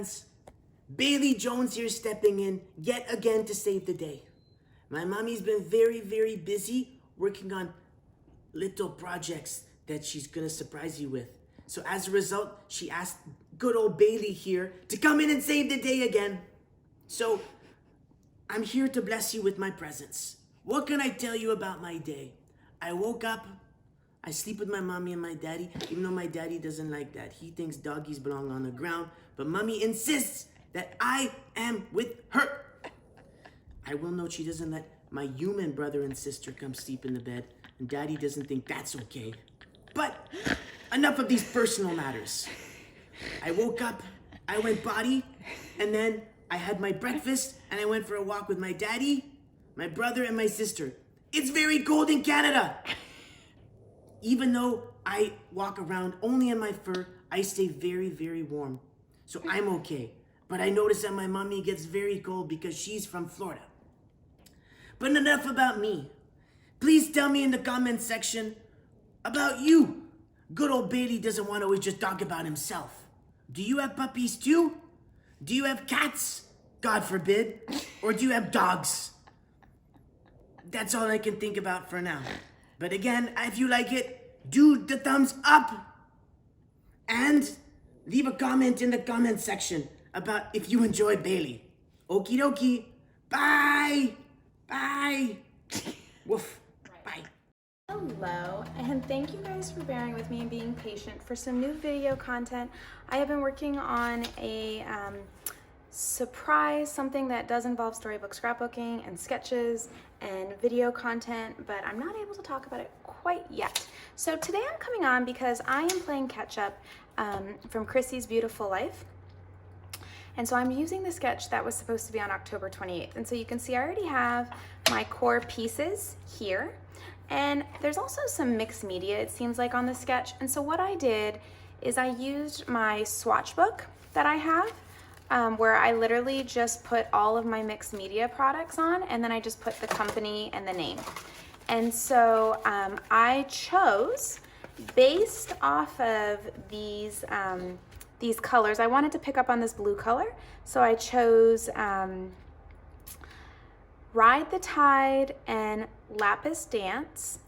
friends. Bailey Jones here stepping in yet again to save the day. My mommy's been very, very busy working on little projects that she's gonna surprise you with. So as a result, she asked good old Bailey here to come in and save the day again. So I'm here to bless you with my presence. What can I tell you about my day? I woke up, I sleep with my mommy and my daddy, even though my daddy doesn't like that. He thinks doggies belong on the ground, but mommy insists that I am with her. I will note she doesn't let my human brother and sister come sleep in the bed, and daddy doesn't think that's okay. But enough of these personal matters. I woke up, I went potty, and then I had my breakfast, and I went for a walk with my daddy, my brother, and my sister. It's very cold in Canada. Even though I walk around only in my fur, I stay very, very warm. So I'm okay. But I notice that my mommy gets very cold because she's from Florida. But enough about me. Please tell me in the comments section about you. Good old Bailey doesn't want to always just talk about himself. Do you have puppies too? Do you have cats? God forbid. Or do you have dogs? That's all I can think about for now. But again, if you like it, do the thumbs up. And leave a comment in the comment section about if you enjoy Bailey. Okie dokie. Bye. Bye. Woof. Bye. Hello, and thank you guys for bearing with me and being patient for some new video content. I have been working on a surprise, something that does involve storybook scrapbooking and sketches and video content, but I'm not able to talk about it quite yet. So today I'm coming on because I am playing catch up from Chrissy's Beautiful Life. And so I'm using the sketch that was supposed to be on October 28th. And so you can see I already have my core pieces here. And there's also some mixed media, it seems like, on the sketch. And so what I did is I used my swatch book that I have, where I literally just put all of my mixed media products on, and then I just put the company and the name. And so I chose, based off of these colors, I wanted to pick up on this blue color, so I chose Ride the Tide and Lapis Dance.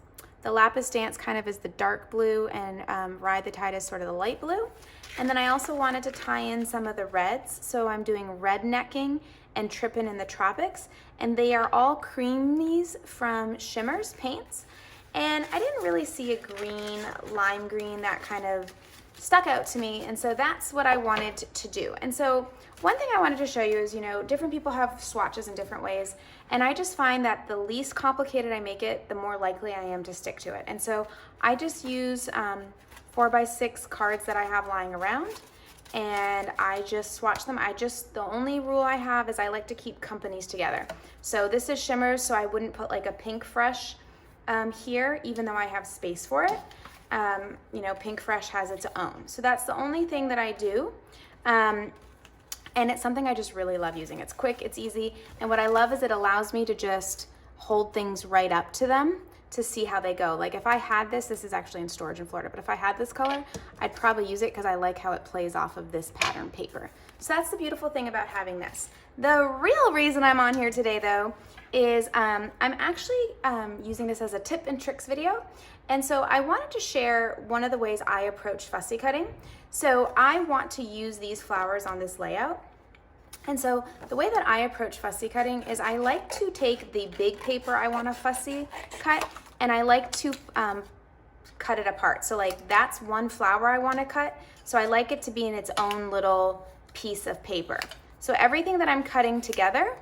The Lapis Dance kind of is the dark blue, and Ride the Tide is sort of the light blue. And then I also wanted to tie in some of the reds, so I'm doing Red Necking and Trippin' in the Tropics, and they are all creamies from Shimmers paints. And I didn't really see a green, lime green, that kind of stuck out to me, and so that's what I wanted to do. And so one thing I wanted to show you is, you know, different people have swatches in different ways, and I just find that the least complicated I make it, the more likely I am to stick to it. And so I just use 4x6 cards that I have lying around, and I just swatch them. The only rule I have is I like to keep companies together. So this is Shimmers, so I wouldn't put like a Pink Fresh here, even though I have space for it. You know, Pink Fresh has its own. So that's the only thing that I do. And it's something I just really love using. It's quick, it's easy, and what I love is it allows me to just hold things right up to them to see how they go. Like if I had this is actually in storage in Florida, but if I had this color, I'd probably use it because I like how it plays off of this pattern paper. So that's the beautiful thing about having this. The real reason I'm on here today though is I'm actually using this as a tip and tricks video. And so I wanted to share one of the ways I approach fussy cutting. So I want to use these flowers on this layout. And so the way that I approach fussy cutting is I like to take the big paper I want to fussy cut, and I like to cut it apart. So like that's one flower I want to cut. So I like it to be in its own little piece of paper. So everything that I'm cutting together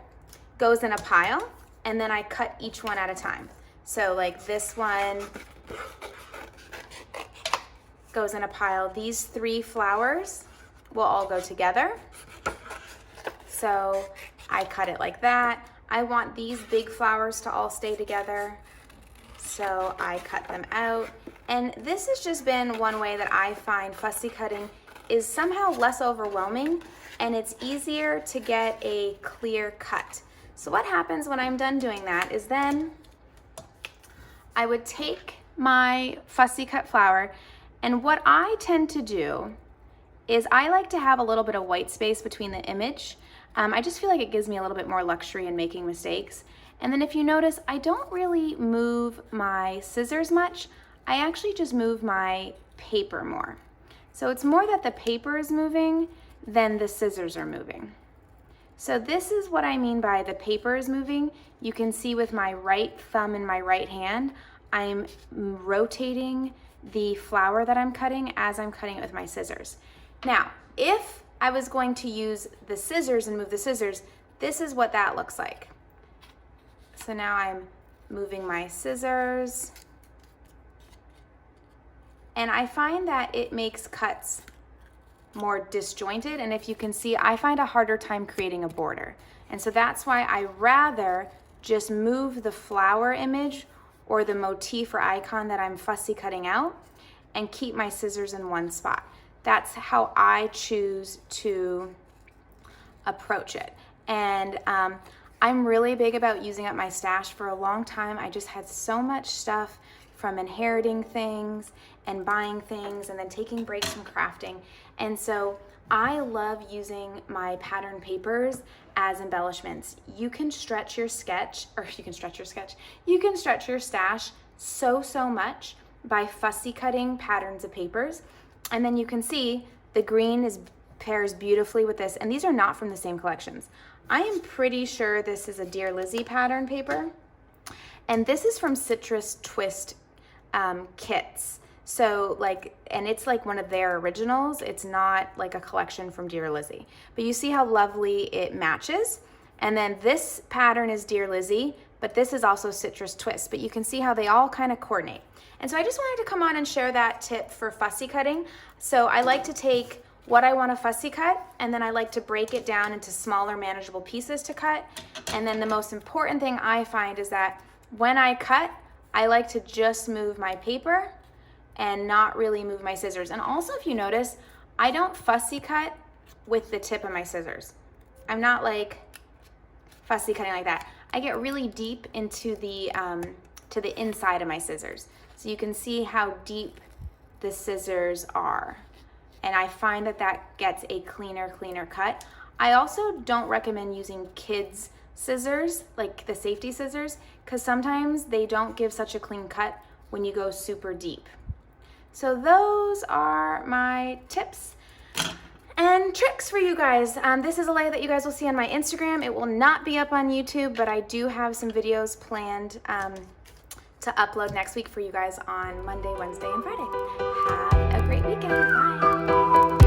goes in a pile, and then I cut each one at a time. So like this one goes in a pile. These 3 flowers will all go together. So I cut it like that. I want these big flowers to all stay together, so I cut them out. And this has just been one way that I find fussy cutting is somehow less overwhelming, and it's easier to get a clear cut. So what happens when I'm done doing that is then I would take my fussy cut flower, and what I tend to do is I like to have a little bit of white space between the image. I just feel like it gives me a little bit more luxury in making mistakes. And then if you notice, I don't really move my scissors much. I actually just move my paper more. So it's more that the paper is moving than the scissors are moving. So this is what I mean by the paper is moving. You can see with my right thumb in my right hand, I'm rotating the flower that I'm cutting as I'm cutting it with my scissors. Now, if I was going to use the scissors and move the scissors, this is what that looks like. So now I'm moving my scissors, and I find that it makes cuts more disjointed, and if you can see, I find a harder time creating a border. And so that's why I rather just move the flower image or the motif or icon that I'm fussy cutting out and keep my scissors in one spot. That's how I choose to approach it. And I'm really big about using up my stash. For a long time, I just had so much stuff from inheriting things and buying things and then taking breaks from crafting. And so I love using my pattern papers as embellishments. You can stretch your sketch, or you can stretch your stash so much by fussy cutting patterns of papers. And then you can see the green pairs beautifully with this, and these are not from the same collections. I am pretty sure this is a Dear Lizzy pattern paper, and this is from Citrus Twist kits. So and it's like one of their originals. It's not like a collection from Dear Lizzy, but you see how lovely it matches. And then this pattern is Dear Lizzy, but this is also Citrus Twist, but you can see how they all kind of coordinate. And so I just wanted to come on and share that tip for fussy cutting. So I like to take what I want to fussy cut, and then I like to break it down into smaller manageable pieces to cut. And then the most important thing I find is that when I cut, I like to just move my paper and not really move my scissors. And also, if you notice, I don't fussy cut with the tip of my scissors. I'm not like fussy cutting like that. I get really deep into the to the inside of my scissors. So you can see how deep the scissors are. And I find that that gets a cleaner cut. I also don't recommend using kids' scissors, like the safety scissors, because sometimes they don't give such a clean cut when you go super deep. So those are my tips and tricks for you guys. This is a layout that you guys will see on my Instagram. It will not be up on YouTube, but I do have some videos planned to upload next week for you guys on Monday, Wednesday, and Friday. Have a great weekend. Bye.